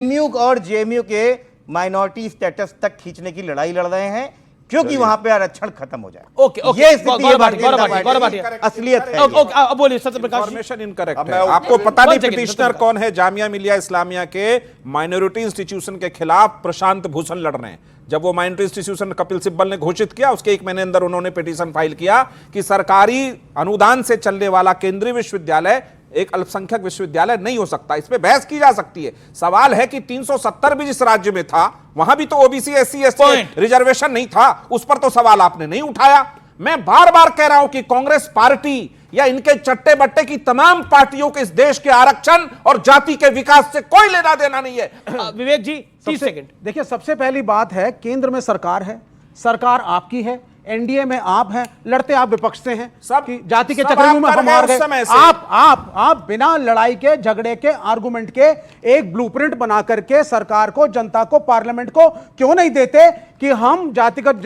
MU और JMU के minority status तक खींचने की लड़ाई लड़ रहे हैं क्योंकि वहां पे आरक्षण खत्म हो जाए। ओके ओके, ये स्थिति है भारतीय जनता पार्टी की, असलियत है। अब बोलिए सत्यप्रकाश जी। इन्फॉर्मेशन इनकरेक्ट है। आपको पता नहीं पिटिशनर कौन है? जामिया मिलिया इस्लामिया के माइनॉरिटी इंस्टीट्यूशन के खिलाफ प्रशांत भूषण लड़ रहे हैं। जब वो माइनॉरिटी इंस्टीट्यूशन कपिल सिब्बल ने घोषित किया, उसके एक महीने अंदर उन्होंने पिटीशन फाइल किया कि सरकारी अनुदान से चलने वाला केंद्रीय विश्वविद्यालय एक अल्पसंख्यक विश्वविद्यालय नहीं हो सकता। इस पे बहस की जा सकती है। सवाल है कि 370 भी जिस राज्य में था वहां भी तो ओबीसी एससी एसटी रिजर्वेशन नहीं था, उस पर तो सवाल आपने नहीं उठाया। मैं बार बार कह रहा हूं कि कांग्रेस पार्टी या इनके चट्टे बट्टे की तमाम पार्टियों के इस देश के आरक्षण और जाति के विकास से कोई लेना देना नहीं है। विवेक जी 30 सेकंड। देखिए, सबसे पहली बात है, केंद्र में सरकार है, सरकार आपकी है, एनडीए में आप हैं, लड़ते आप विपक्ष से हैं। सब कि जाति के सब चक्रव्यूह में आप हम कर हार गए गए। उस समय से। आप बिना लड़ाई के, झगड़े के, आर्गुमेंट के एक ब्लूप्रिंट बना करके सरकार को, जनता को, पार्लियामेंट को क्यों नहीं देते कि हम जातिगत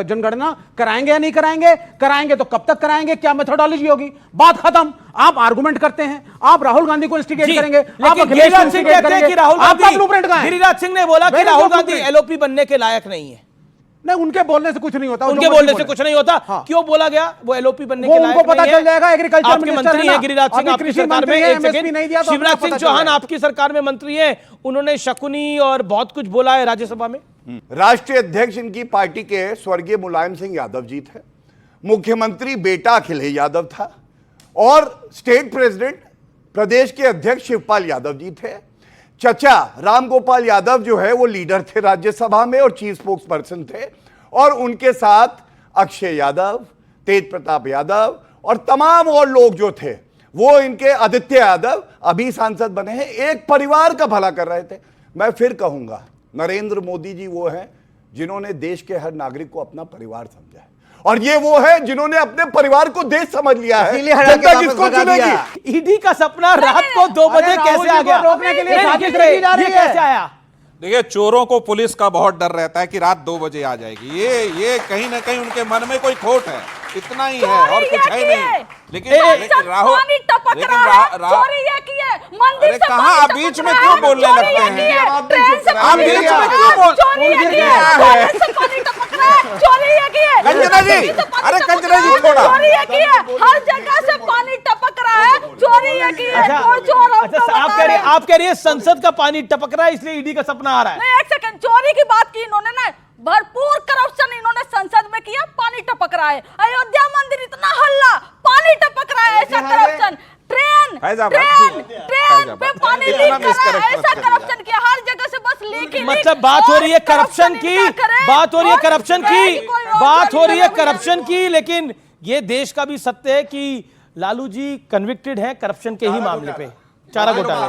जनगणना कराएंगे या नहीं कराएंगे? कराएंगे तो कब तक कराएंगे? क्या मेथोडोलॉजी होगी? बात खत्म। आप आर्गुमेंट करते हैं, आप राहुल गांधी को इंस्टिगेट करेंगे, आप गिरिराज सिंह कहते हैं कि राहुल गांधी, ब्लूप्रिंट का है। गिरिराज सिंह ने बोला कि राहुल गांधी एलओपी बनने के लायक नहीं है। नहीं, उनके बोलने से कुछ नहीं होता। उनके बोलने से कुछ नहीं होता। हाँ। क्यों बोला गया वो एलओपी बनने के लायक? उनको पता चल जाएगा। एग्रीकल्चर आपके मंत्री हैं गिरिराज सिंह, आपकी सरकार में। शिवराज सिंह चौहान आपकी सरकार में मंत्री हैं, उन्होंने शकुनी और बहुत कुछ बोला है राज्यसभा में। राष्ट्रीय अध्यक्ष इनकी पार्टी के स्वर्गीय मुलायम सिंह यादव जी थे, मुख्यमंत्री बेटा अखिलेश यादव था और स्टेट प्रेसिडेंट प्रदेश के अध्यक्ष शिवपाल यादव जी थे। चचा रामगोपाल यादव जो है वो लीडर थे राज्यसभा में और चीफ स्पोक्स पर्सन थे, और उनके साथ अक्षय यादव, तेज प्रताप यादव और तमाम और लोग जो थे, वो इनके आदित्य यादव अभी सांसद बने हैं, एक परिवार का भला कर रहे थे। मैं फिर कहूंगा, नरेंद्र मोदी जी वो हैं जिन्होंने देश के हर नागरिक को अपना परिवार समझा है, और ये वो है जिन्होंने अपने परिवार को देश समझ लिया है। जनता किसको चुनेगी? ईडी का सपना रात को 2 बजे कैसे आ गया? रोकने के लिए साजिश ये की जा रही है। कैसे आया? देखिए, चोरों को पुलिस का बहुत डर रहता है कि रात 2 बजे आ जाएगी। ये कहीं ना कहीं उनके मन में कोई खोट है, इतना ही है और कुछ है नहीं। लेकिन राहुल, अरे कहाँ आप बीच में क्यों बोलने लगते हैं? आप बीच में क्यों बोल? कंचना जी, अरे कंचना जी थोड़ा, हर जगह से पानी टपक रहा है, चोरी ये की है। आप कह रही है संसद का पानी टपक रहा है इसलिए ईडी का सपना आ रहा है। नहीं, एक सेकंड, चोरी की बात की इन्होंने ना, भरपूर करप्शन इन्होंने संसद में किया, पानी टपक रहा है। अयोध्या मंदिर इतना हल्ला, पानी टपक रहा है, ऐसा करप्शन। ट्रेन पे पानी लीक कर रहा है, ऐसा करप्शन किया। हर जगह से बस लीक ही लीक। मतलब बात हो रही है करप्शन की, बात हो रही है करप्शन की, बात हो रही है करप्शन की। लेकिन ये देश का भी सत्य है कि लालू जी कन्विक्टेड है करप्शन के ही मामले पे, चारा घोटाले।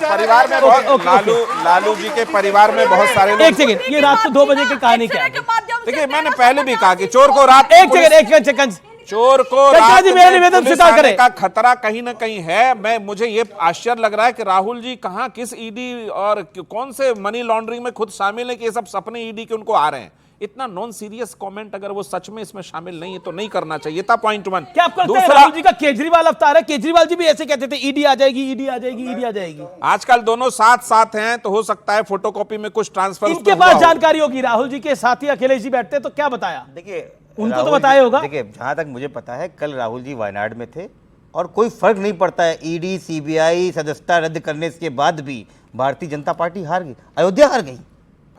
परिवार में बहुत लालू जी के परिवार में बहुत सारे लोग। एक सेकंड, ये रात को 2 बजे की कहानी क्या है? देखिए, मैंने पहले भी कहा कि चोर को रात, एक सेकंड, चोर को रात पुलिस आने का खतरा कहीं ना कहीं है। मुझे ये आश्चर्य लग रहा है कि राहुल जी कहां, किस ईडी और कौन से मनी लॉन्ड्रिंग में खुद शामिल है कि ये सब सपने ईडी के उनको आ रहे हैं। इतना नॉन सीरियस कमेंट अगर वो सच में इसमें शामिल नहीं है तो नहीं करना चाहिए था। पॉइंट 1। क्या आपको लगता है राहुल जी का केजरीवाल अवतार है? केजरीवाल जी भी ऐसे कहते थे ईडी आ जाएगी, ईडी आ जाएगी, ईडी आ जाएगी। आजकल दोनों साथ साथ हैं तो हो सकता है फोटोकॉपी में कुछ ट्रांसफर इनके पास जानकारी होगी। राहुल जी के साथी अखिलेश जी बैठते तो क्या बताया? देखिए, उनको तो बताया होगा। देखिए, जहां तक मुझे पता है कल राहुल जी वायनाड में थे और कोई फर्क नहीं पड़ता है। ईडी सीबीआई सदस्यता रद्द करने के बाद भी भारतीय जनता पार्टी हार गई, अयोध्या हार गई।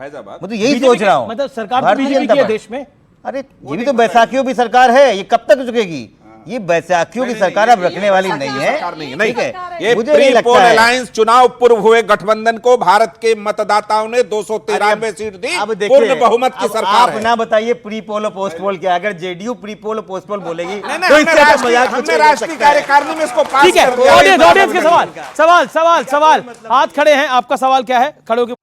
फैजाबाद, मैं तो यही सोच रहा हूँ। मतलब सरकार तो बीजेपी की है देश में। अरे ये भी तो बैसाखियों की सरकार है, ये कब तक झुकेगी? ये बैसाखियों की सरकार अब रखने वाली नहीं है। ठीक है, ये मुझे प्री नहीं लगता पोल है। अलायंस चुनाव पूर्व हुए गठबंधन को भारत के मतदाताओं ने 293 सीट दी। अब देखिए, पूर्ण बहुमत की सरकार आप है। ना बताइए प्री पोल और पोस्ट पोल क्या। अगर जेडीयू प्री पोल और पोस्ट पोल बोलेगी नहीं, तो हमने इससे अच्छा मजाक कुछ हमने नहीं हो राष्ट्रीय सकता है। कार्यकारिणी में इसको पास ठीक है, कर दिया। ऑडियंस के सवाल, हाथ खड़े हैं। आपका सवाल क्या है? खड़े होकर